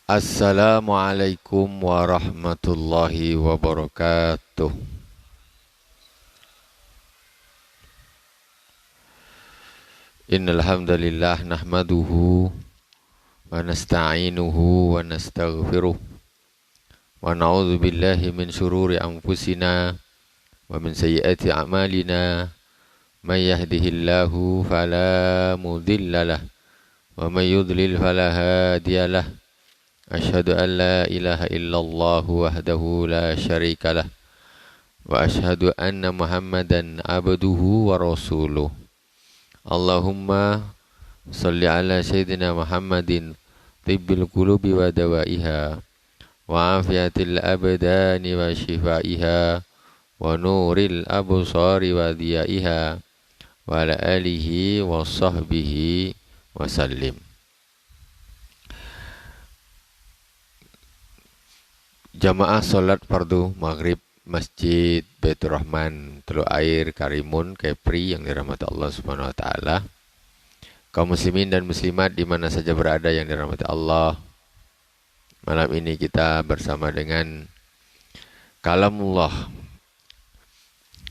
Assalamualaikum warahmatullahi wabarakatuh. Innal hamdalillah nahmaduhu wa nasta'inuhu wa nastaghfiruh wa na'udzu billahi min shururi anfusina wa min sayyiati a'malina. May yahdihillahu fala mudhillalah wa may yudlil fala hadiyalah. Asyhadu an la ilaha illallah wahdahu la syarikalah wa asyhadu anna Muhammadan abduhu wa rasuluh. Allahumma salli ala sayyidina Muhammadin tibbil qulubi wa dawaiha wa afiyatil abdani wa shifaiha wa nuril absari wa diyaiha wa ala alihi wa sahbihi wa sallim. Jamaah salat fardu maghrib Masjid Baitur Rahman Teluk Air Karimun Kepri yang dirahmati Allah Subhanahu wa taala. Kaum muslimin dan muslimat di mana saja berada yang dirahmati Allah. Malam ini kita bersama dengan kalamullah.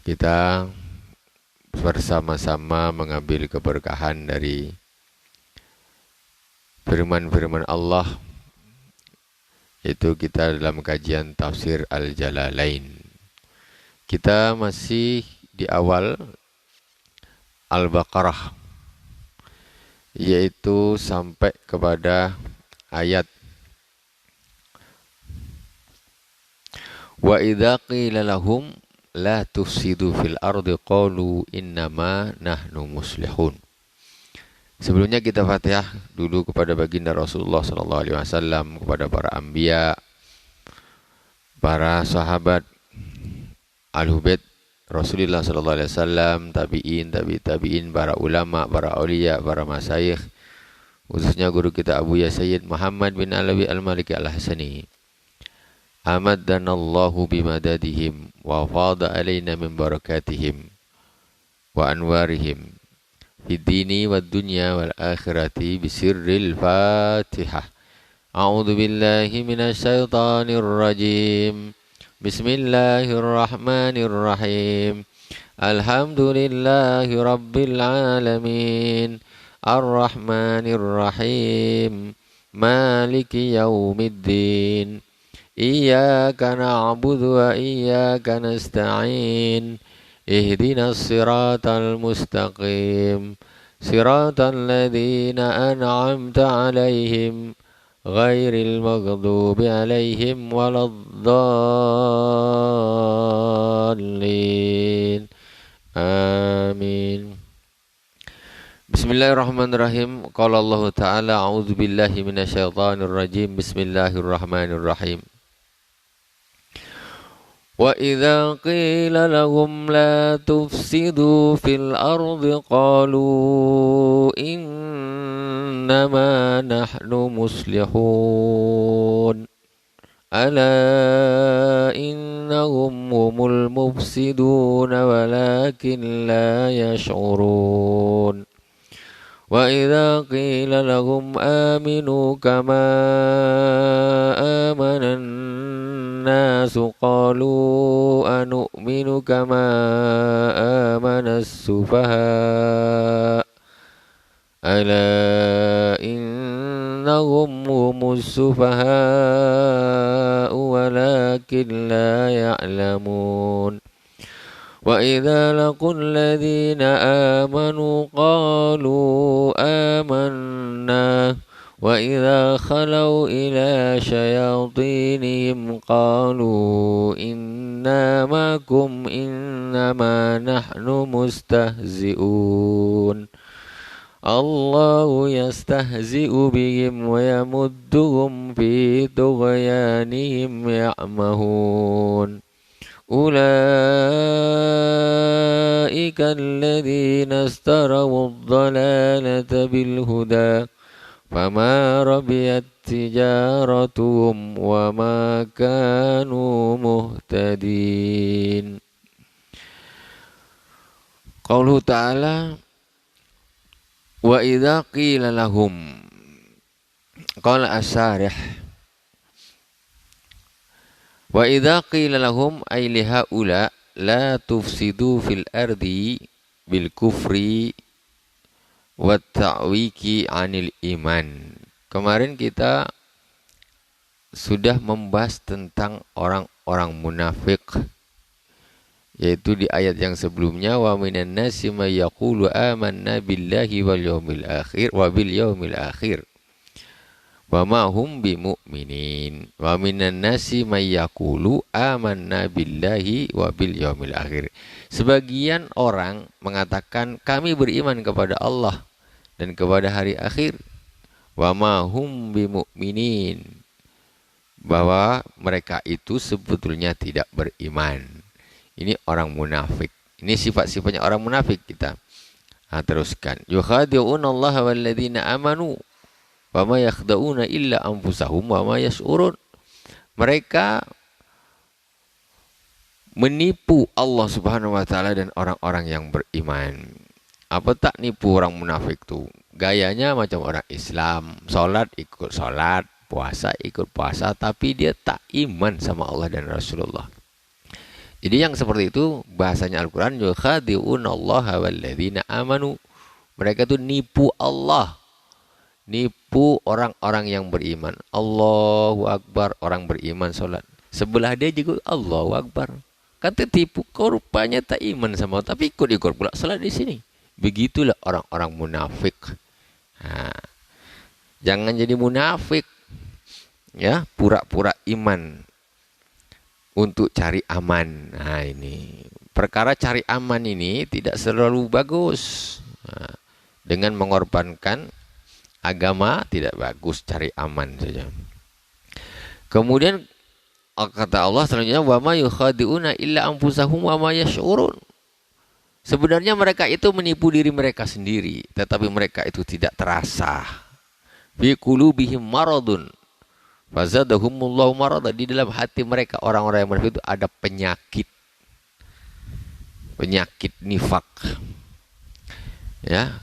Kita bersama-sama mengambil keberkahan dari firman-firman Allah. Itu kita dalam kajian tafsir Al-Jalalain. Kita masih di awal Al-Baqarah, yaitu sampai kepada ayat wa idza qila lahum la tufsidu fil ardi qalu innama nahnu muslihun. Sebelumnya kita Fatihah dulu kepada baginda Rasulullah SAW, kepada para anbiya, para sahabat, al-hubait Rasulullah SAW, tabi'in, tabi'in, para ulama, para aulia, para masyayikh, khususnya guru kita Abu Ya Sayyid Muhammad bin Alawi Al-Maliki Al-Hasani. Amaddanallahu bimadadihim wa fada alaina min barakatihim wa anwarihim fid dini wad dunya wal akhirati bisirril Fatihah. A'udzu billahi minasy syaithanir rajim. Bismillahirrahmanirrahim. Alhamdulillahi rabbil alamin. Arrahmanir rahim. Maliki yaumiddin. Iyyaka na'budu wa iyyaka nasta'in. Ihdinas siratal mustaqim. Siratal ladzina an'amta 'alaihim ghairil maghdubi 'alaihim waladdallin. Amin. Bismillahirrahmanirrahim. Qala Allah Ta'ala a'udzu billahi minasyaitonir rajim. Bismillahirrahmanirrahim. وَإِذَا قِيلَ لَهُمْ لَا تُفْسِدُوا فِي الْأَرْضِ قَالُوا إِنَّمَا نَحْنُ مُصْلِحُونَ أَلَا إِنَّهُمْ هُمُ الْمُفْسِدُونَ وَلَكِنْ لَا يَشْعُرُونَ وَإِذَا قِيلَ لَهُمْ آمِنُوا كَمَا آمَنَ النَّاسُ قَالُوا أَنُؤْمِنُ كَمَا آمَنَ السُّفَهَاءُ أَلَا إِنَّهُمْ هُمُ السُّفَهَاءُ وَلَكِنْ لَا يَعْلَمُونَ وَإِذَا لَقُوا الَّذِينَ آمَنُوا قَالُوا آمَنَّا وَإِذَا خَلَوْا إِلَى شَيَاطِينِهِمْ قَالُوا إِنَّا مَعَكُمْ إِنَّمَا نَحْنُ مُسْتَهْزِئُونَ اللَّهُ يَسْتَهْزِئُ بِهِمْ وَيَمُدُّهُمْ فِي طُغْيَانِهِمْ يَعْمَهُونَ أولئك الذين اشتروا الضلالة بالهدى فما ربحت تجارتهم وما كانوا مهتدين. Qauluhu ta'ala wa idza qila lahum qala as-sarih Wa idza qila lahum ay li haula la tufsidu fil ardi bil kufri wa ta'wiki 'anil iman. Kemarin kita sudah membahas tentang orang-orang munafik, yaitu di ayat yang sebelumnya, wa minan nasi may yaqulu amanna billahi wal yawmil akhir wa bil yawmil akhir wa ma hum bimu'minin. Wa minan nasi may yaqulu amanna billahi wa bil yawmil akhir. Sebagian orang mengatakan kami beriman kepada Allah dan kepada hari akhir. Wa ma hum bimu'minin, bahwa mereka itu sebetulnya tidak beriman. Ini orang munafik. Ini sifat-sifatnya orang munafik kita. Nah, teruskan. Yukhadi'una Allah walladzina amanu wa ma yakhda'una illa anfusahum wa ma yash'urun. Mereka menipu Allah Subhanahu wa taala dan orang-orang yang beriman. Apa tak nipu orang munafik tuh? Gayanya macam orang Islam, salat ikut salat, puasa ikut puasa, tapi dia tak iman sama Allah dan Rasulullah. Jadi yang seperti itu bahasanya Al-Quran, yukhadi'una Allah walladzina amanu. Mereka tuh nipu Allah, nipu orang-orang yang beriman. Allahu Akbar, orang beriman sholat. Sebelah dia juga Allahu Akbar. Kan tertipu, kau rupanya tak iman sama Allah, tapi ikut-ikut pula sholat di sini. Begitulah orang-orang munafik. Nah, jangan jadi munafik. Ya, pura-pura iman untuk cari aman. Nah, ini perkara cari aman ini tidak selalu bagus. Nah, dengan mengorbankan agama tidak bagus, cari aman saja. Kemudian kata Allah selanjutnya, wa ma yukhadi'una illa anfusahum wa ma yash'urun. Sebenarnya mereka itu menipu diri mereka sendiri, tetapi mereka itu tidak terasa. Fi qulubihim maradun fazadahumullahu marada. Di dalam hati mereka orang-orang yang munafik itu ada penyakit nifak, ya,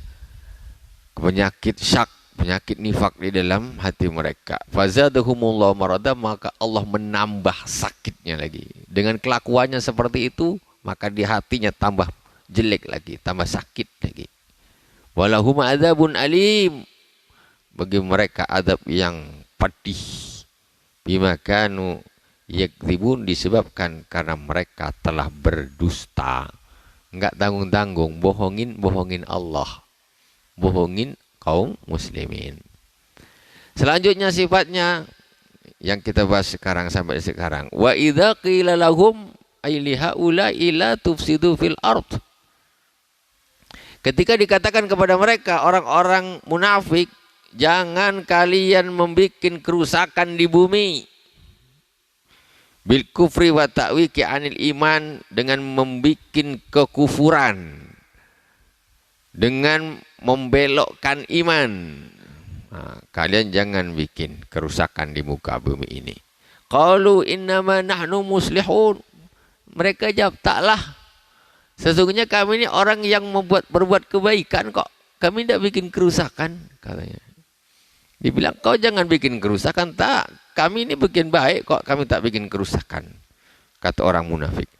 penyakit syak, penyakit nifak di dalam hati mereka. Fazadahumullahu marada, maka Allah menambah sakitnya lagi. Dengan kelakuannya seperti itu, maka di hatinya tambah jelek lagi, tambah sakit lagi. Walahum adzabun alim, bagi mereka adab yang pedih. Bima kanu yakdzibun, disebabkan karena mereka telah berdusta. Enggak tanggung-tanggung, bohongin Allah, bohongin kaum muslimin. Selanjutnya sifatnya yang kita bahas sekarang sampai sekarang. Wa idza qila lahum ay li haula ila tufsidu fil ard. Ketika dikatakan kepada mereka orang-orang munafik, jangan kalian membuat kerusakan di bumi. Bil kufri wa ta'wiki anil iman, dengan membuat kekufuran, dengan membelokkan iman. Nah, kalian jangan bikin kerusakan di muka bumi ini. Qalu innama nahnu muslihun. Mereka jawab, taklah, sesungguhnya kami ini orang yang berbuat kebaikan kok. Kami tidak bikin kerusakan, katanya. Dibilang, kau jangan bikin kerusakan. Tak, kami ini bikin baik kok, kami tak bikin kerusakan, kata orang munafik.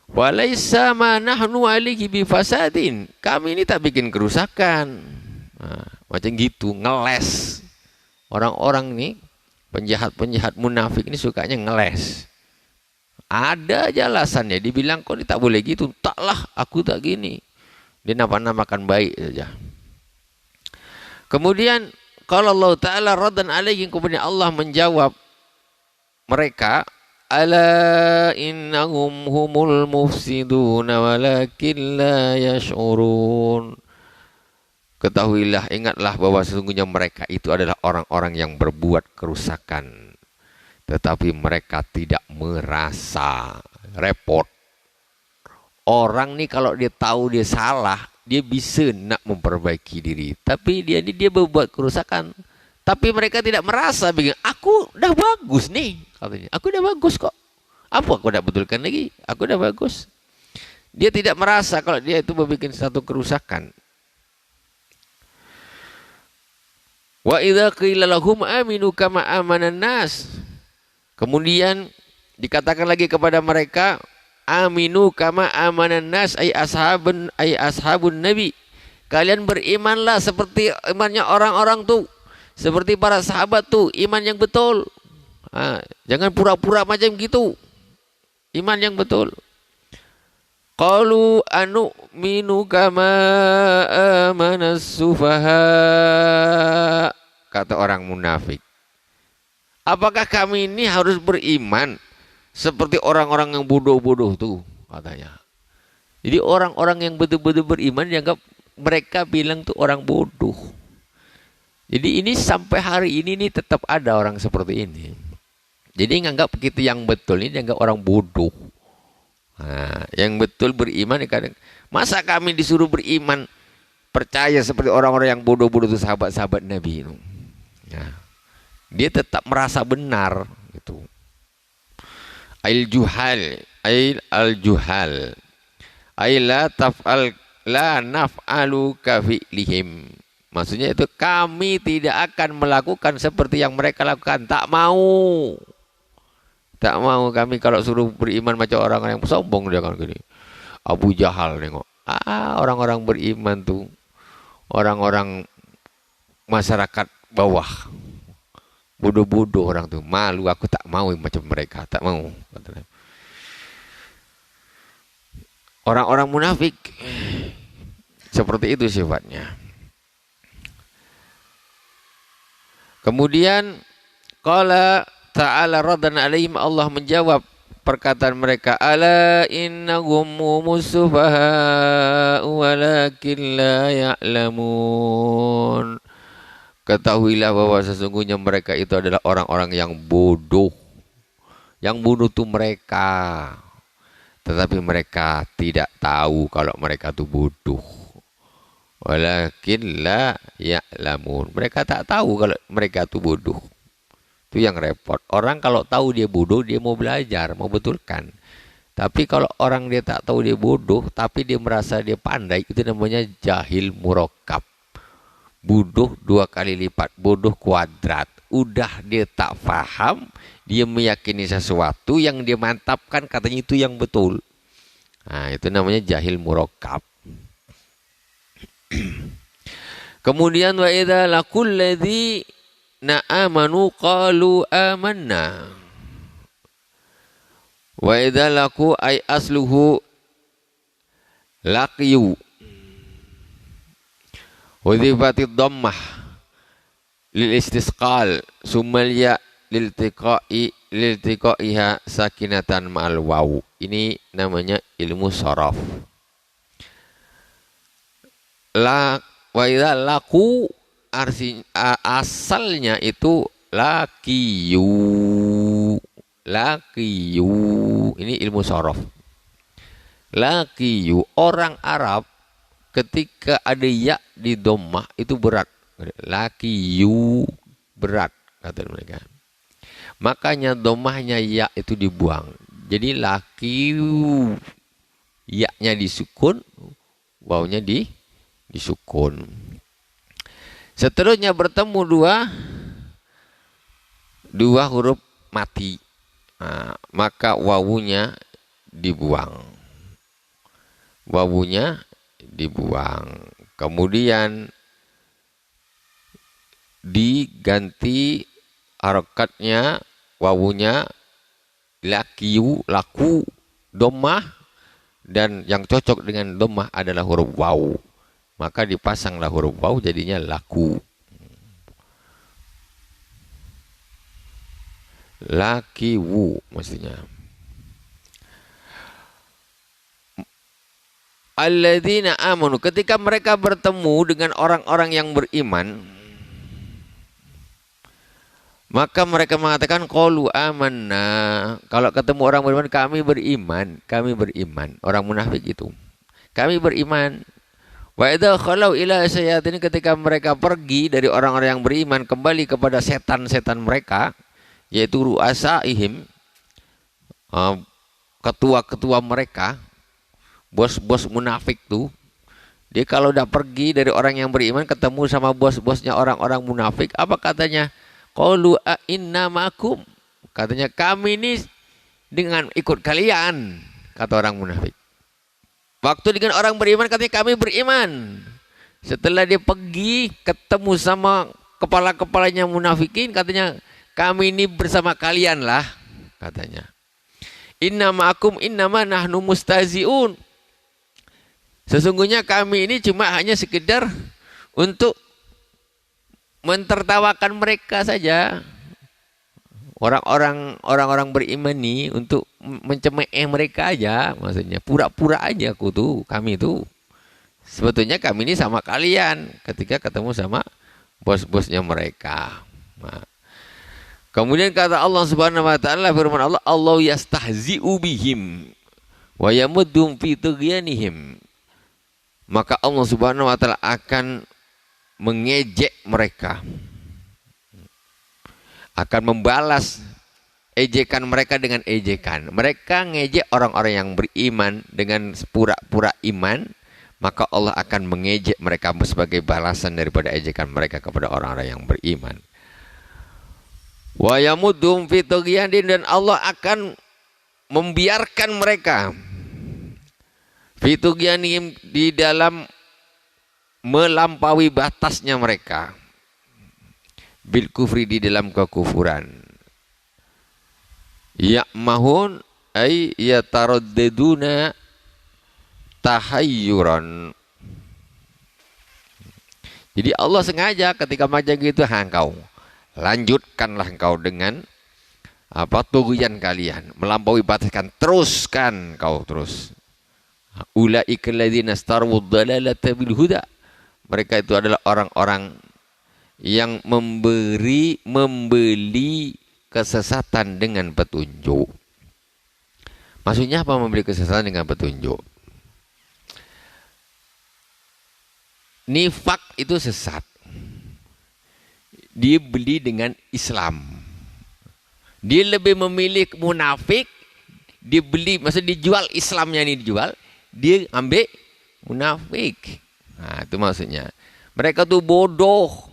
Walaisa ma nahnu alihi bifasadin. Kami ini tak bikin kerusakan. Nah, macam gitu, ngeles. Orang-orang nih, penjahat-penjahat munafik ini sukanya ngeles. Ada aja alasannya. Dibilang, kok ini tak boleh gitu. Taklah, aku tak gini. Dia nama-namakan baik saja. Kemudian kalau Allah Ta'ala raddan alaihim, kemudian Allah menjawab mereka, ala innahum humul mufsiduna walakin la yash'urun. Ketahuilah, ingatlah bahwa sesungguhnya mereka itu adalah orang-orang yang berbuat kerusakan, tetapi mereka tidak merasa. Repot. Orang nih kalau dia tahu dia salah, dia bisa nak memperbaiki diri. Tapi dia berbuat kerusakan. Tapi mereka tidak merasa, begini, aku dah bagus nih, katanya. Aku dah bagus kok. Apa aku dah betulkan lagi? Aku dah bagus. Dia tidak merasa kalau dia itu membuat satu kerusakan. Wa idza qila lahum aminu kama amanan nas. Kemudian Dikatakan lagi kepada mereka, aminu kama amanan nas ay ashabun nabi. Kalian berimanlah seperti imannya orang-orang tuh. Seperti para sahabat tuh, iman yang betul. Jangan pura-pura macam gitu. Iman yang betul. Qalu anu'minu kama amanas sufaha. Kata orang munafik. Apakah kami ini harus beriman seperti orang-orang yang bodoh-bodoh tuh, katanya. Jadi orang-orang yang betul-betul beriman dianggap mereka bilang tuh orang bodoh. Jadi ini sampai hari ini nih tetap ada orang seperti ini. Jadi nganggap kita yang betul ini dianggap orang bodoh. Nah, yang betul beriman kadang, masa kami disuruh beriman percaya seperti orang-orang yang bodoh-bodoh itu sahabat-sahabat Nabi itu. Nah, dia tetap merasa benar gitu. Al-juhal, al-juhal. La taf'al la naf'alu kafi'lihim. Maksudnya itu kami tidak akan melakukan seperti yang mereka lakukan. Tak mau. Tak mau kami kalau suruh beriman macam orang yang sombong dia kan gini. Abu Jahal nengok. Orang-orang beriman tuh orang-orang masyarakat bawah. Bodoh-bodoh orang tuh. Malu, aku tak mau macam mereka. Tak mau. Orang-orang munafik seperti itu sifatnya. Kemudian qala ta'ala raddan alaihim, Allah menjawab perkataan mereka, ala innahum musufaha walakin la ya'lamun. Ketahuilah bahwa sesungguhnya mereka itu adalah orang-orang yang bodoh. Yang bodoh itu mereka. Tetapi mereka tidak tahu kalau mereka itu bodoh. Walakin la ya'lamun. Mereka tak tahu kalau mereka itu bodoh. Itu yang repot. Orang kalau tahu dia bodoh, dia mau belajar, mau betulkan. Tapi kalau orang dia tak tahu dia bodoh, tapi dia merasa dia pandai, itu namanya jahil murakkab. Bodoh 2 kali lipat, bodoh kuadrat. Udah dia tak paham, dia meyakini sesuatu yang dia mantapkan, katanya itu yang betul. Nah, itu namanya jahil murakkab. Kemudian wa idza laqul ladzina amanu qalu amanna. Wa idza laqu ay asluhu laqiyu. Hudhifatid dhammah lil istisqal summa ya liltiqaiha sakinatan ma'al waw. Ini namanya ilmu sharaf. Wa idza laqu asalnya itu laqiyu. Ini ilmu sharaf. Laqiyu, orang Arab ketika ada ya di dhammah itu berat. Laqiyu berat kata mereka. Makanya dhammahnya ya itu dibuang. Jadi laqiyu, ya-nya disukun, wawnya disukun. Seterusnya bertemu dua huruf mati. Nah, maka wawunya dibuang. Wawunya dibuang. Kemudian diganti harokatnya, wawunya laqiyu, laku, dhammah, dan yang cocok dengan dhammah adalah huruf waw. Maka dipasanglah huruf waw jadinya laku. Laqiwu maksudnya. Alladzina amanu, ketika mereka bertemu dengan orang-orang yang beriman, maka mereka mengatakan qalu amanna. Kalau ketemu orang beriman, kami beriman. Orang munafik itu, kami beriman. Wa idza khalau ila syayatin, ketika mereka pergi dari orang-orang yang beriman kembali kepada setan-setan mereka, yaitu ru'asaihim, ketua-ketua mereka, bos-bos munafik tuh. Dia kalau udah pergi dari orang yang beriman ketemu sama bos-bosnya orang-orang munafik, apa katanya? Qalu inna ma'akum. Katanya kami ini dengan ikut kalian, kata orang munafik. Waktu dengan orang beriman katanya kami beriman. Setelah dia pergi ketemu sama kepala-kepalanya munafikin, katanya kami ini bersama kalian lah, katanya. Inna ma'akum innama nahnu mustaziun. Sesungguhnya kami ini cuma hanya sekedar untuk mentertawakan mereka saja. Orang-orang beriman ini untuk mencemooh mereka aja, maksudnya pura-pura aja kami tuh. Sebetulnya kami ini sama kalian ketika ketemu sama bos-bosnya mereka. Nah. Kemudian kata Allah Subhanahu wa taala, firman Allah, Allah yastahzi'u bihim wa yamuddum fi tughyanihim. Maka Allah Subhanahu wa taala akan mengejek mereka. Akan membalas ejekan mereka dengan ejekan. Mereka ngejek orang-orang yang beriman dengan pura-pura iman, maka Allah akan mengejek mereka sebagai balasan daripada ejekan mereka kepada orang-orang yang beriman. Wa yamuddum fi tughyanin, dan Allah akan membiarkan mereka fi tughyanihim, di dalam melampaui batasnya mereka. Bil kufri, di dalam kekufuran. Ya'mahun ay yataraddaduna tahayyuran. Jadi Allah sengaja ketika macam gitu, engkau lanjutkanlah engkau dengan tughyan kalian, melampaui bataskan, teruskan kau terus. Ulaika alladzina istarwu dhalalata bil huda. Mereka itu adalah orang-orang yang membeli kesesatan dengan petunjuk. Maksudnya apa membeli kesesatan dengan petunjuk? Nifak itu sesat. Dia beli dengan Islam. Dia lebih memilih munafik, dia beli, maksudnya dijual Islamnya ini dijual, dia ambil munafik. Nah, itu maksudnya. Mereka tuh bodoh.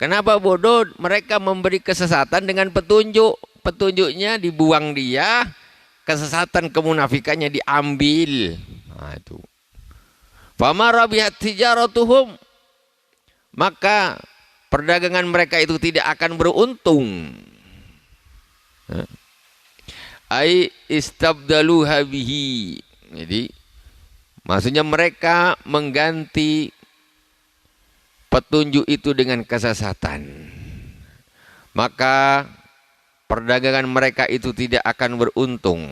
Kenapa bodoh? Mereka memberi kesesatan dengan petunjuk. Petunjuknya dibuang dia, kesesatan kemunafikannya diambil. Nah, itu. Fama rabihat tijaratuhum, maka perdagangan mereka itu tidak akan beruntung. Ai istabdaluha bihi. Jadi maksudnya mereka mengganti petunjuk itu dengan kesesatan. Maka perdagangan mereka itu tidak akan beruntung.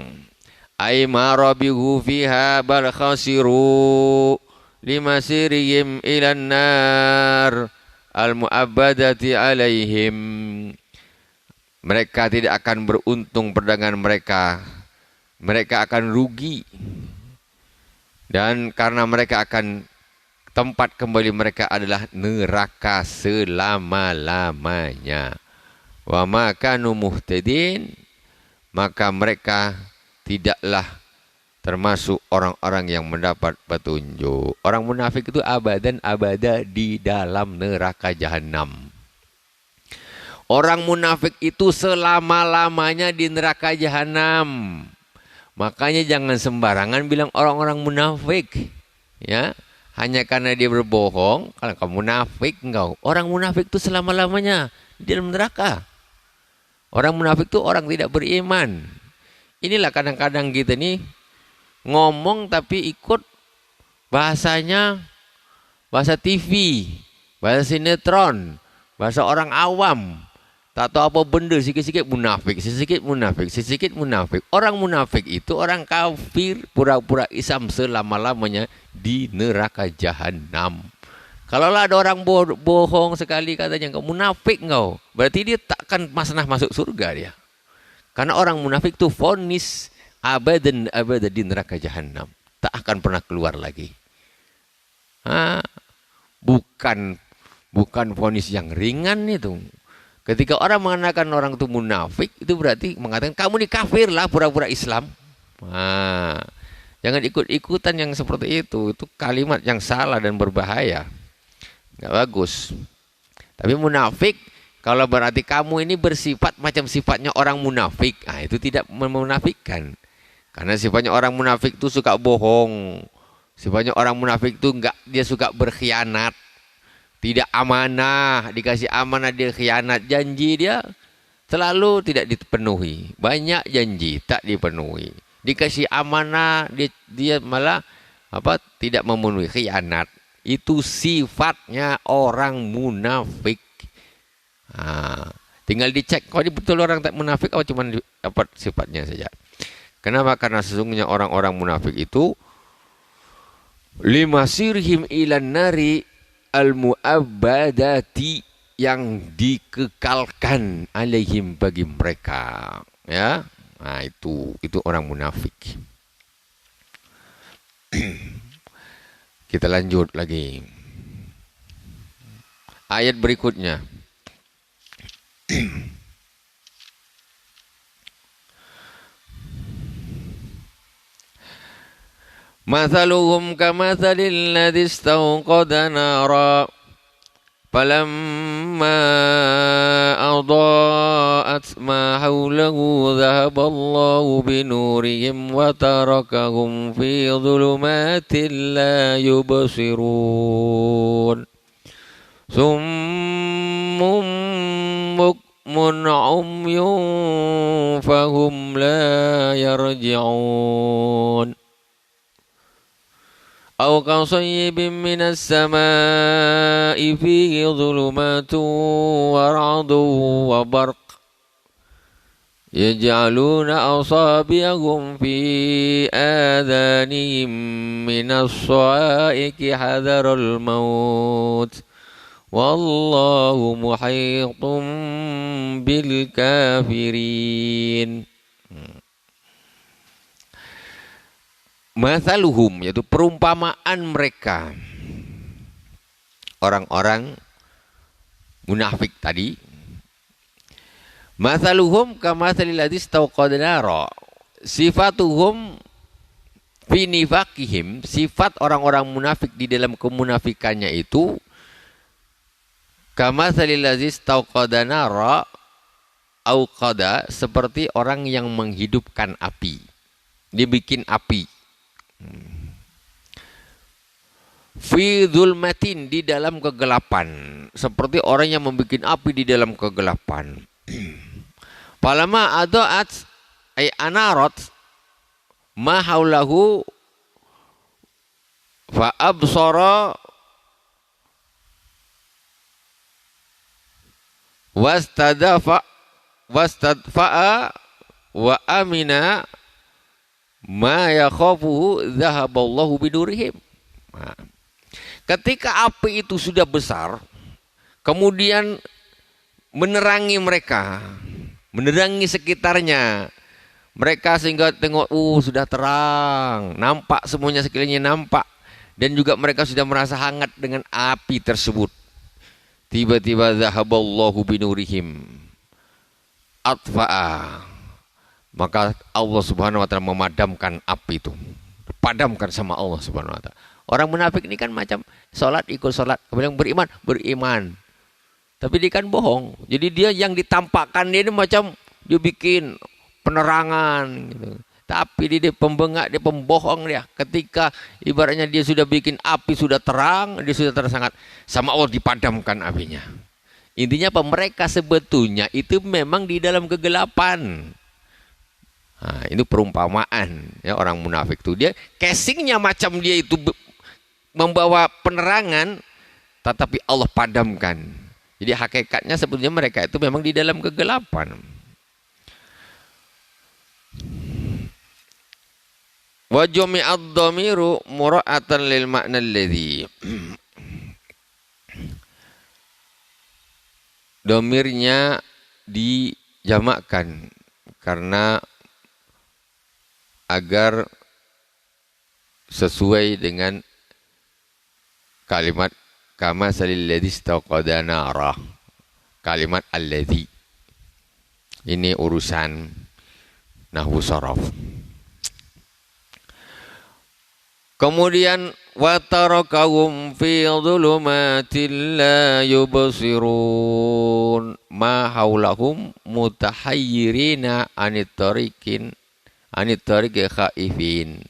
Ai marabihu fiha bal khasiru limasirihim ilan nar al-mu'abbadati alaihim. Mereka tidak akan beruntung perdagangan mereka. Mereka akan rugi. Dan karena mereka akan, tempat kembali mereka adalah neraka selama-lamanya. Wa ma kanu muhtadin, maka mereka tidaklah termasuk orang-orang yang mendapat petunjuk. Orang munafik itu abadan abada di dalam neraka jahanam. Orang munafik itu selama-lamanya di neraka jahanam. Makanya jangan sembarangan bilang orang-orang munafik. Ya, hanya karena dia berbohong, kalau kamu munafik engkau. Orang munafik itu selama-lamanya di dalam neraka. Orang munafik itu orang tidak beriman. Inilah kadang-kadang kita nih ngomong tapi ikut bahasanya bahasa TV, bahasa sinetron, bahasa orang awam. Tak tahu apa benda, sikit-sikit munafik, sikit munafik. Orang munafik itu orang kafir, pura-pura Islam selama-lamanya di neraka jahanam. Kalaulah ada orang bohong sekali katanya engkau munafik engkau, berarti dia takkan masuk surga dia. Karena orang munafik itu vonis abadan abada di neraka jahanam, tak akan pernah keluar lagi. Bukan vonis yang ringan itu. Ketika orang mengatakan orang itu munafik, itu berarti mengatakan kamu ini kafir lah, pura-pura Islam. Jangan ikut-ikutan yang seperti itu. Itu kalimat yang salah dan berbahaya. Nggak bagus. Tapi munafik Kalau berarti kamu ini bersifat macam sifatnya orang munafik, itu tidak memunafikkan. Karena sifatnya orang munafik itu suka bohong. Sifatnya orang munafik itu dia suka berkhianat. Tidak amanah, dikasih amanah dia khianat, janji dia selalu tidak dipenuhi. Banyak janji tak dipenuhi. Dikasih amanah dia malah tidak memenuhi, khianat. Itu sifatnya orang munafik. Tinggal dicek kalau betul orang tak munafik atau cuma sifatnya saja. Kenapa? Karena sesungguhnya orang-orang munafik itu limasirhim ilan nari al-mu'abbadati, yang dikekalkan alaihim bagi mereka, ya. Nah, itu orang munafik. Kita lanjut lagi. Ayat berikutnya. Mathaluhum kamathalil ladzi istawqada nara falamma adaa'at ma hawlahu dhahaballahu binurihim wa tarakahum fi dhulumatin la yubsirun summun bukmun umyun fahum la yarji'un. أو كصيب من السماء فيه ظلمات ورعد وبرق يجعلون أصابعهم في آذانهم من الصواعق حذر الموت والله محيط بالكافرين. Mathaluhum, yaitu perumpamaan mereka, orang-orang munafik tadi. Mathaluhum kamathalil ladzi istawqada nara. Sifatuhum fi nifaqihim, sifat orang-orang munafik di dalam kemunafikannya itu kamathalil ladzi istawqada nara, auqada, seperti orang yang menghidupkan api. Dia bikin api. Fi dzulmatin, di dalam kegelapan, seperti orang yang membuat api di dalam kegelapan. Palama adaat ay anarat ma haulahu fa absara wastadfa'a wa amina ma yakhafuhu dhahaballahu bidurihim. Ketika api itu sudah besar, kemudian menerangi mereka, menerangi sekitarnya mereka, sehingga tengok sudah terang, nampak semuanya sekelilingnya nampak, dan juga mereka sudah merasa hangat dengan api tersebut. Tiba-tiba dhahaballahu binurihim atfa'a, maka Allah Subhanahu wa taala memadamkan api itu. Padamkan sama Allah Subhanahu wa taala. Orang munafik ini kan macam salat ikut salat, kemudian beriman. Tapi dia kan bohong. Jadi dia yang ditampakkan dia ini macam dia bikin penerangan gitu. Tapi dia pembengak, dia pembohong dia. Ketika ibaratnya dia sudah bikin api sudah terang, dia sudah tersangat, sama Allah dipadamkan apinya. Intinya apa? Mereka sebetulnya itu memang di dalam kegelapan. Nah, ini perumpamaan ya, orang munafik itu dia casingnya macam dia itu membawa penerangan, tetapi Allah padamkan. Jadi hakikatnya sebetulnya mereka itu memang di dalam kegelapan. Wa jumi'ad dhamiru mura'atan lil ma'na alladhi. Dhamirnya dijamakkan karena agar sesuai dengan kalimat kama salil ladzi istaqada nara. Kalimat alladzi ini urusan nahwu sharaf. Kemudian wa tarakahum fi dhulumatil la yubsirun. ma haulahum mutahayyirina anit tariqi khaifin.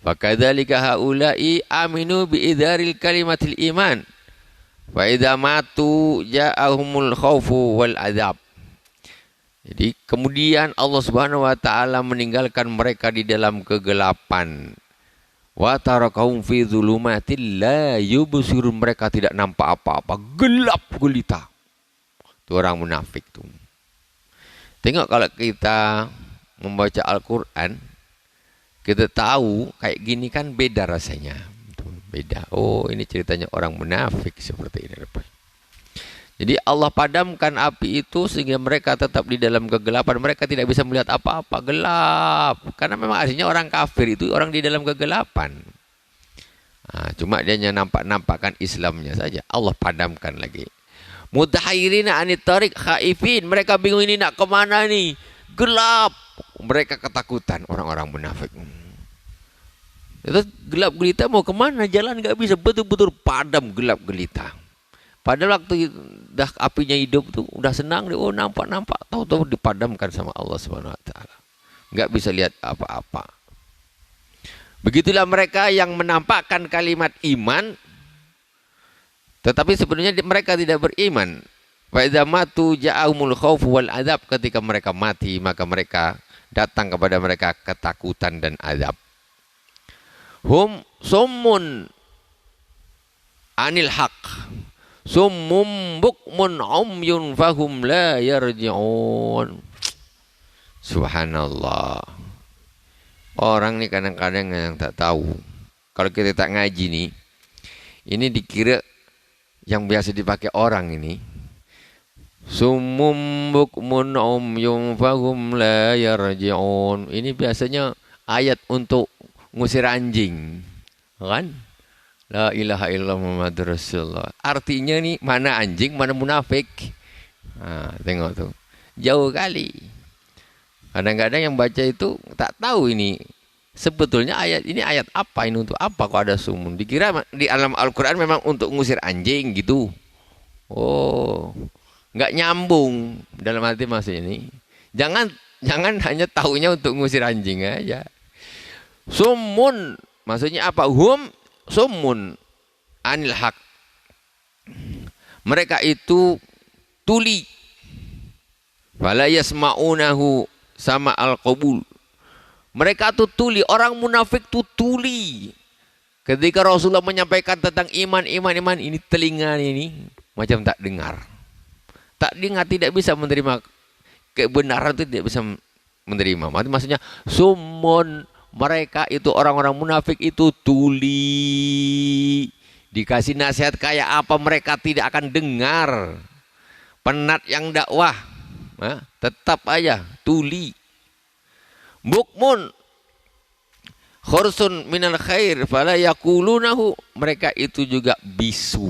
Fakadzalika haula'i aminu bi idharil kalimatil iman. Fa idza matu ja'ahumul khaufu wal adzab. Jadi kemudian Allah Subhanahu wa taala meninggalkan mereka di dalam kegelapan. Wa tarakahum fi dzulumatil la yubsirun, mereka tidak nampak apa-apa, gelap gulita. Itu orang munafik tuh. Tengok kalau kita membaca Al-Qur'an, kita tahu kayak gini kan beda rasanya. Beda. Oh, ini ceritanya orang munafik seperti ini. Jadi Allah padamkan api itu sehingga mereka tetap di dalam kegelapan. Mereka tidak bisa melihat apa-apa, gelap. Karena memang aslinya orang kafir itu orang di dalam kegelapan. Nah, cuma dia nampak-nampakkan Islamnya saja. Allah padamkan lagi. Mutahayyirina anit tariq khaifin. Mereka bingung ini nak kemana nih? Gelap. Mereka ketakutan, orang-orang munafik. Itu gelap gelita mau kemana? Jalan nggak bisa, betul-betul padam gelap gelita. Pada waktu dah apinya hidup tuh udah senang, oh nampak-nampak, tahu-tahu dipadamkan sama Allah Subhanahu wa taala. Enggak bisa lihat apa-apa. Begitulah mereka yang menampakkan kalimat iman tetapi sebenarnya mereka tidak beriman. Fa idza matu ja'ahumul khaufu wal adzab, ketika mereka mati maka mereka datang kepada mereka ketakutan dan azab. Hum summun anil haqq. Summum bukmun umyun fahum la yarji'un. Subhanallah. Orang nih kadang-kadang yang tak tahu. Kalau kita tak ngaji nih, ini dikira yang biasa dipakai orang ini. Summum bukmun umyun fahum la yarji'un. Ini biasanya ayat untuk ngusir anjing. Kan? La ilaha illallah Muhammadur Rasulullah. Artinya nih mana anjing, mana munafik. Nah, tengok tuh. Jauh kali. Kadang-kadang yang baca itu tak tahu ini. Sebetulnya ayat ini ayat apa, ini untuk apa kok ada sumun. Dikira di alam Al-Quran memang untuk ngusir anjing gitu. Oh, nggak nyambung dalam arti maksudnya ini. Jangan hanya tahunya untuk ngusir anjing aja. Sumun maksudnya apa? Hum summun anil haq. Mereka itu tuli. Fala yasma'unahu sama al-qabul. Mereka itu tuli, orang munafik itu tuli. Ketika Rasulullah menyampaikan tentang iman, ini telinga ini macam tak dengar. Tak dengar, tidak bisa menerima kebenaran, itu tidak bisa menerima. Maksudnya summun. Mereka itu orang-orang munafik itu tuli. Dikasih nasihat kayak apa mereka tidak akan dengar. Penat yang dakwah, tetap aja tuli. Bukmun khursun minal khair fala yaqulunahu. Mereka itu juga bisu.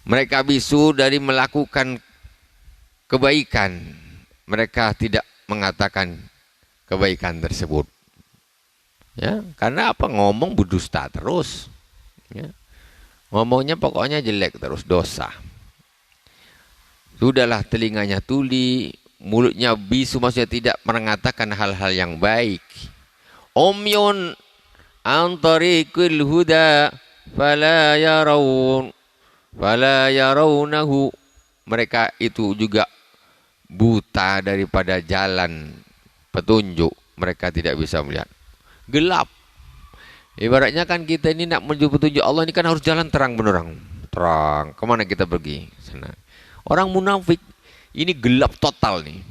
Mereka bisu dari melakukan kebaikan. Mereka tidak mengatakan kebaikan tersebut, ya, karena apa? Ngomong berdusta terus, ya. Ngomongnya pokoknya jelek terus, dosa. Sudahlah, telinganya tuli, mulutnya bisu, maksudnya tidak mengatakan hal-hal yang baik. Umyun an tariqil huda fala yarawnahu. Mereka itu juga buta daripada jalan petunjuk, mereka tidak bisa melihat. Gelap. Ibaratnya kan kita ini nak menuju petunjuk Allah ini kan harus jalan terang benerang. Terang. Kemana kita pergi? Sana. Orang munafik ini gelap total nih.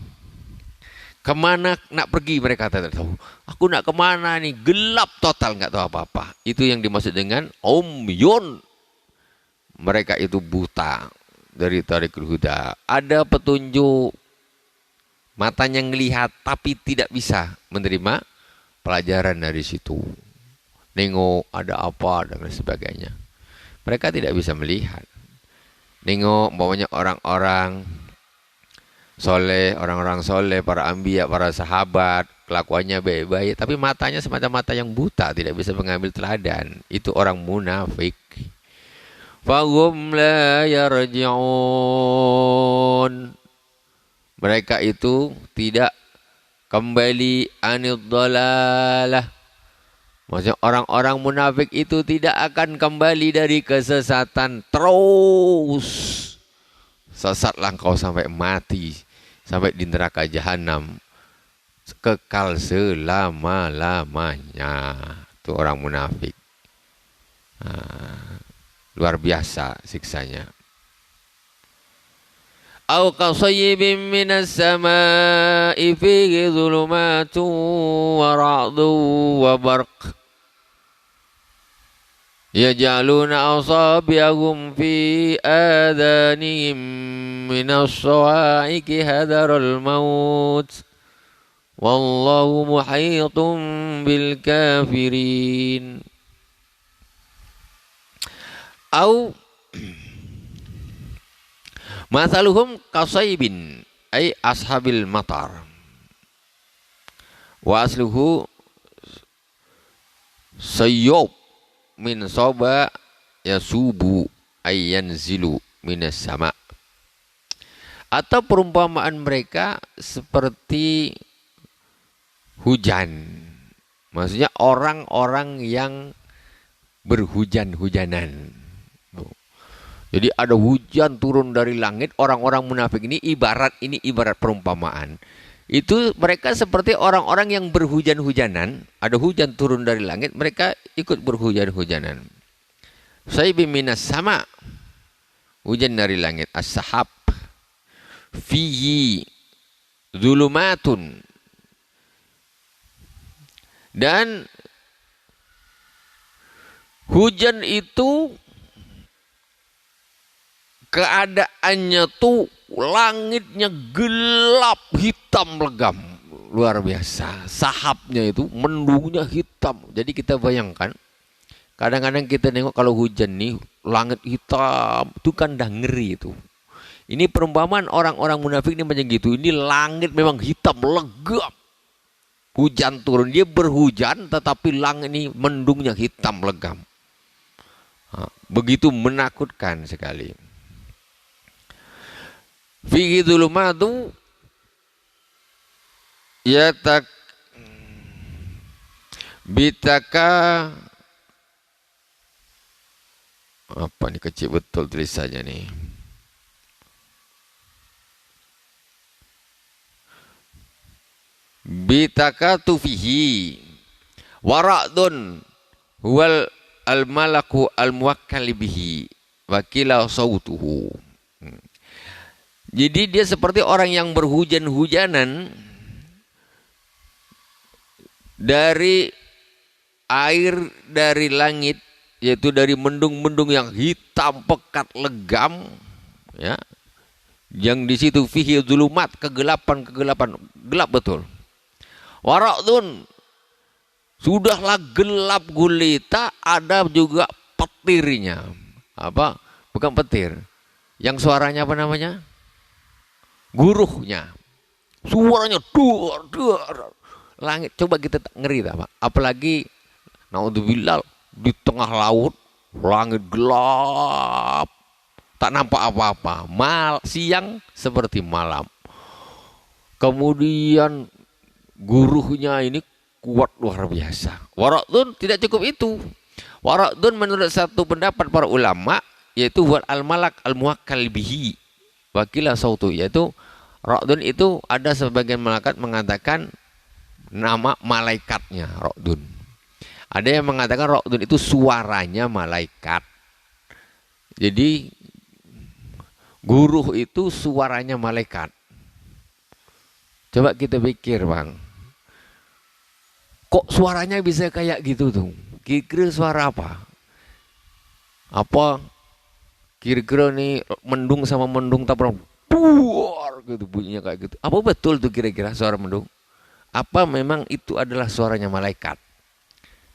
Kemana nak pergi mereka tidak tahu. Aku nak kemana nih? Gelap total, nggak tahu apa-apa. Itu yang dimaksud dengan umyun. Mereka itu buta dari tariqul huda. Ada petunjuk, matanya ngelihat tapi tidak bisa menerima pelajaran dari situ. Nengok ada apa dan sebagainya. Mereka tidak bisa melihat. Nengok bawahnya orang-orang soleh, para anbiya, para sahabat, kelakuannya baik-baik, tapi matanya semacam mata yang buta, tidak bisa mengambil teladan. Itu orang munafik. fahum la yarji'un. Mereka itu tidak kembali anid dhalalah. Maksudnya orang-orang munafik itu tidak akan kembali dari kesesatan, terus sesatlah kau sampai mati, sampai di neraka jahanam, kekal selama-lamanya. Itu orang munafik. Luar biasa siksanya. Au qasayyibin minas samaa'i fihi dhulumatun wa ra'dun wa barq yaj'aluna asabi'ahum fi adhanihim minas sawa'iqi hadaral maut wallahu muhitun bil kafirin. Au mathaluhum kasaybin ay ashabil matar wa asluhu sayyub min soba yasubu ay yanzilu minas sama. Atau perumpamaan mereka seperti hujan, maksudnya orang-orang yang berhujan-hujanan. Jadi ada hujan turun dari langit. Orang-orang munafik ini ibarat perumpamaan. Itu mereka seperti orang-orang yang berhujan-hujanan. Ada hujan turun dari langit, mereka ikut berhujan-hujanan. Sayyibin minas sama, hujan dari langit. As-sahab fihi dhulumatun, dan hujan itu keadaannya tuh langitnya gelap hitam legam, luar biasa. Sahabnya itu mendungnya hitam. Jadi kita bayangkan, kadang-kadang kita nengok kalau hujan nih langit hitam, itu kan dah ngeri itu. Ini perumpamaan orang-orang munafik ini macam gitu. Ini langit memang hitam legam, hujan turun, dia berhujan tetapi langit ini mendungnya hitam legam. Begitu menakutkan sekali. Fihi dhulumatu yatak bitaka, apa nih, kecil betul tulisannya nih. Bitaka tufihi waradun huwal al-malaku al-muwakkal bihi wakila sautuhu. Jadi dia seperti orang yang berhujan-hujanan dari air dari langit, yaitu dari mendung-mendung yang hitam pekat legam, ya, yang di situ fihi dzulumat, kegelapan gelap betul. Waradun, sudahlah gelap gulita, ada juga petirnya. Apa? Bukan petir. Yang suaranya apa namanya? Guruhnya. Suaranya duar. Langit, coba kita ngeri tak, Pak? Apalagi naudzubillah di tengah laut, langit gelap, tak nampak apa-apa. Siang seperti malam. Kemudian guruhnya ini kuat luar biasa. Waradun tidak cukup itu. Waradun menurut satu pendapat para ulama, yaitu wal al-malak al-muwakkal bihi wakila sautu, yaitu Ra'dun itu ada sebagian malaikat mengatakan nama malaikatnya Ra'dun. Ada yang mengatakan Ra'dun itu suaranya malaikat. Jadi guruh itu suaranya malaikat. Coba kita pikir, Bang. Kok suaranya bisa kayak gitu tuh? Kira-kira suara apa? Apa kira-kira nih mendung sama mendung tabrak, buar gitu bunyinya kayak gitu. Apa betul tuh kira-kira suara mendung? Apa memang itu adalah suaranya malaikat?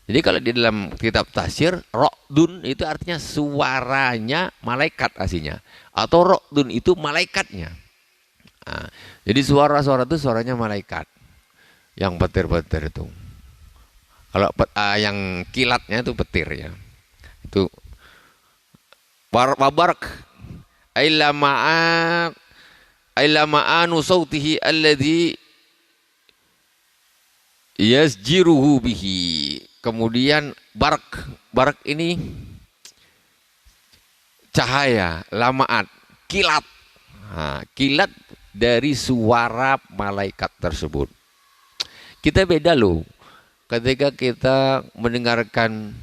Jadi kalau di dalam kitab tafsir, Ra'dun itu artinya suaranya malaikat aslinya, atau Ra'dun itu malaikatnya. Nah, jadi suara-suara itu suaranya malaikat. Yang petir-petir itu. Kalau yang kilatnya itu petir ya. Itu Wabarak illa ma'anu sautihi alladhi yazjiruhu bihi. Kemudian barak ini cahaya, lamaat, kilat. Kilat dari suara malaikat tersebut. Kita beda loh ketika kita mendengarkan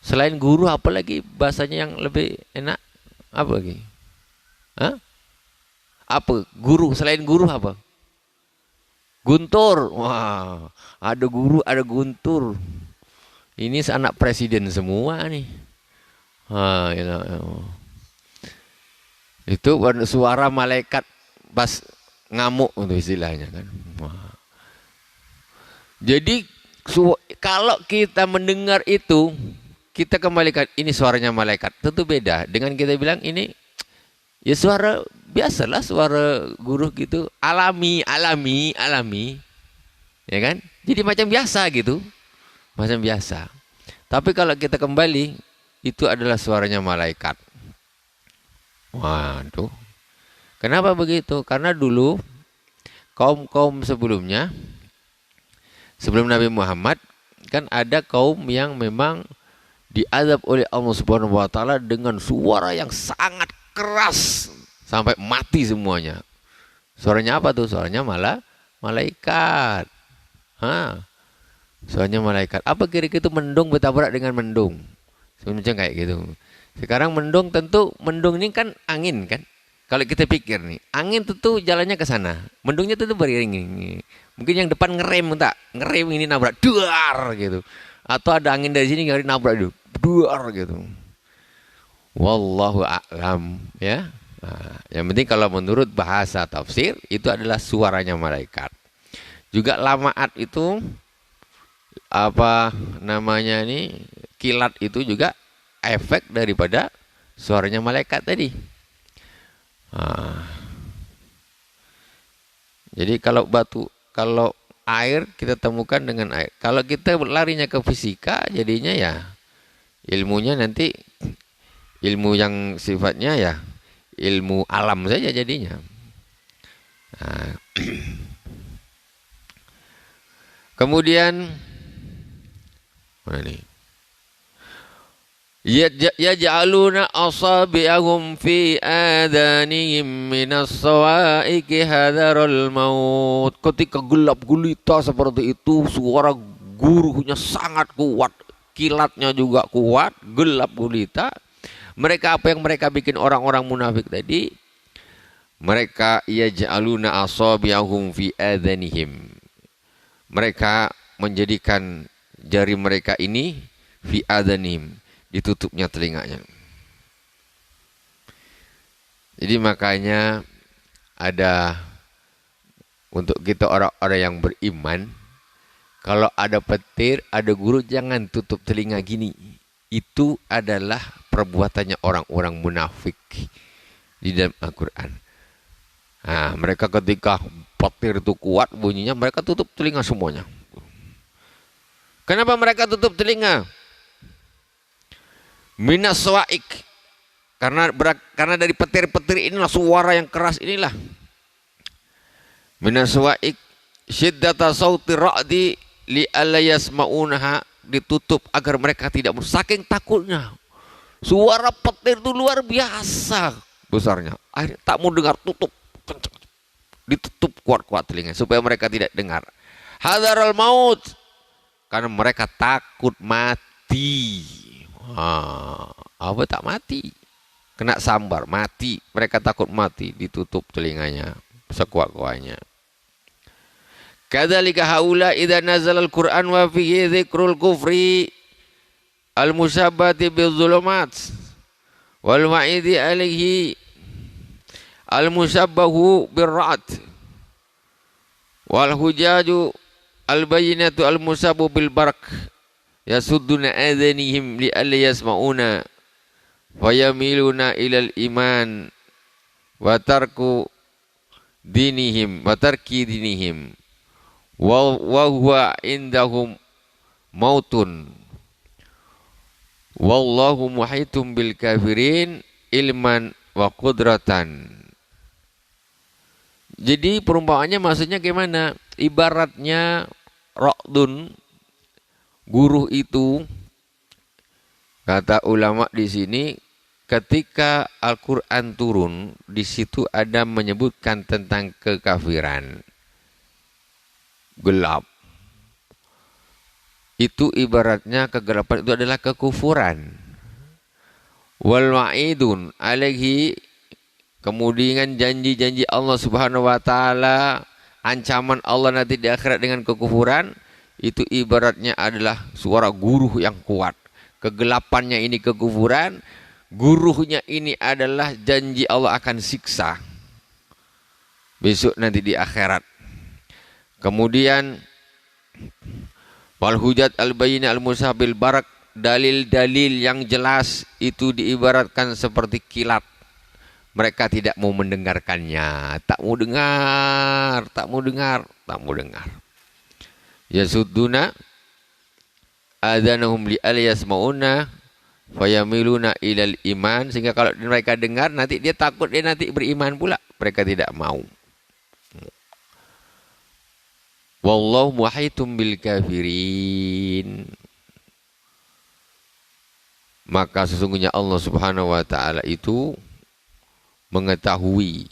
selain guru, apalagi bahasanya yang lebih enak apa lagi? Apa? Guru, selain guru apa? Guntur. Wah, ada guru, ada guntur. Ini anak presiden semua nih. Itu suara malaikat pas ngamuk untuk istilahnya kan. Wah. Jadi kalau kita mendengar itu, kita kembalikan ini suaranya malaikat. Tentu beda dengan kita bilang ini ya suara biasalah, suara guru gitu, alami. Ya kan? Jadi macam biasa gitu. Macam biasa. Tapi kalau kita kembali, itu adalah suaranya malaikat. Waduh. Kenapa begitu? Karena dulu kaum-kaum sebelumnya, sebelum Nabi Muhammad, kan ada kaum yang memang diazab oleh Allah Subhanahu wa taala dengan suara yang sangat keras sampai mati semuanya. Suaranya apa tuh? Suaranya malaikat. Suaranya malaikat. Apa kira-kira itu mendung bertabrak dengan mendung? Sebenarnya kayak gitu. Sekarang mendung, tentu mendung ini kan angin kan? Kalau kita pikir nih, angin tentu jalannya ke sana. Mendungnya tentu beriring ini. Mungkin yang depan ngerem ini nabrak duar gitu. Atau ada angin dari sini yang nabrak duar gitu. Wallahu a'lam ya. Yang penting kalau menurut bahasa tafsir itu adalah suaranya malaikat. Juga lamaat itu apa namanya ini, kilat itu juga efek daripada suaranya malaikat tadi. Jadi kalau air kita temukan dengan air. Kalau kita larinya ke fisika, jadinya ya ilmunya nanti ilmu yang sifatnya ya ilmu alam saja jadinya. Kemudian mana nih? Yaj'aluna asabi'ahum fi adanihim minas sawa'iqi hadaral maut. Ketika gelap gulita seperti itu, suara gurunya sangat kuat, kilatnya juga kuat, gelap gulita. Mereka apa yang mereka bikin orang-orang munafik tadi? Mereka yaj'aluna asabi'ahum fi adanihim. Mereka menjadikan jari mereka ini fi adanihim, ditutupnya telinganya. Jadi makanya ada untuk kita orang-orang yang beriman, kalau ada petir, ada guru, jangan tutup telinga gini. Itu adalah perbuatannya orang-orang munafik di dalam Al-Quran. Mereka ketika petir itu kuat bunyinya, mereka tutup telinga semuanya. Kenapa mereka tutup telinga? Minas sawa'iq, karena dari petir-petir inilah, suara yang keras inilah. Minas sawa'iq syiddata sauti ra'di li alla yasma'unaha, ditutup agar mereka tidak, saking takutnya. Suara petir itu luar biasa besarnya. Akhirnya tak mau dengar, tutup kencang. Ditutup kuat-kuat telinga supaya mereka tidak dengar. Hadaral maut, karena mereka takut mati. Apa tak mati? Kena sambar, mati. Mereka takut mati, ditutup telinganya sekuat-kuatnya. Kadzalika haula idza nazala al-Qur'an wa fihi dzikrul kufri al-musabbati bidzulumat wal wa'idi alaihi al-musabbahu birra'd wal hujaju al-bayyinatu al-musabbu bil barak yasudduna adhanihim li alla yasma'una wa yamiluna ilal iman wa tarku dinihim wa tarki dinihim wa huwa indahum mautun Wallahu muhitum bil kafirin ilman wa qudratan. Jadi perumpamaannya maksudnya gimana? Ibaratnya ra'dun, guru itu, kata ulama di sini, ketika Al-Quran turun, di situ ada menyebutkan tentang kekafiran, gelap. Itu ibaratnya kegelapan itu adalah kekufuran. Wal wa'idun alaihi, kemudian janji-janji Allah Subhanahu wa taala, ancaman Allah nanti di akhirat dengan kekufuran, itu ibaratnya adalah suara guru yang kuat. Kegelapannya ini kekufuran, gurunya ini adalah janji Allah akan siksa besok nanti di akhirat. Kemudian wal hujat al bayyinah al musabil barak, dalil-dalil yang jelas itu diibaratkan seperti kilat. Mereka tidak mau mendengarkannya, tak mau dengar, tak mau dengar, tak mau dengar. Yasudduna adhanahum li alyasmauna fayamiluna ilal iman, sehingga kalau mereka dengar nanti dia takut dia nanti beriman pula, mereka tidak mau. Wallahu muhitum bil kafirin. Maka sesungguhnya Allah Subhanahu wa taala itu mengetahui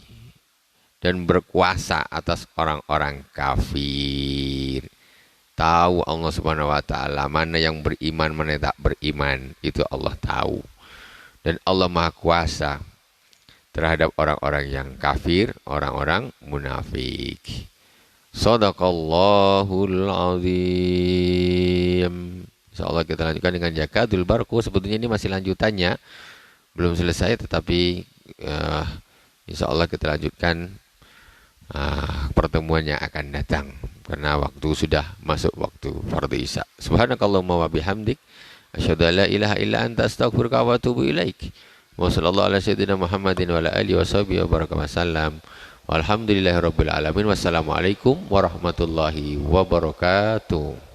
dan berkuasa atas orang-orang kafir. Tahu Allah Subhanahu wa taala mana yang beriman, mana yang tak beriman, itu Allah tahu. Dan Allah Maha Kuasa terhadap orang-orang yang kafir, orang-orang munafik. Shadaqallahul azim. Insyaallah kita lanjutkan dengan Jakadul Barku. Sebetulnya ini masih lanjutannya, belum selesai, tetapi insyaallah kita lanjutkan pertemuan yang akan datang, karena waktu sudah masuk waktu fardhu isya. Subhanakallahumma wa bihamdik asyhadu an la ilaha illa anta astaghfiruka wa atubu ilaik. Wa sallallahu ala sayyidina Muhammadin wa ala alihi washabihi wa baraka wasallam. Walhamdulillahirabbil alamin. Wassalamualaikum warahmatullahi wabarakatuh.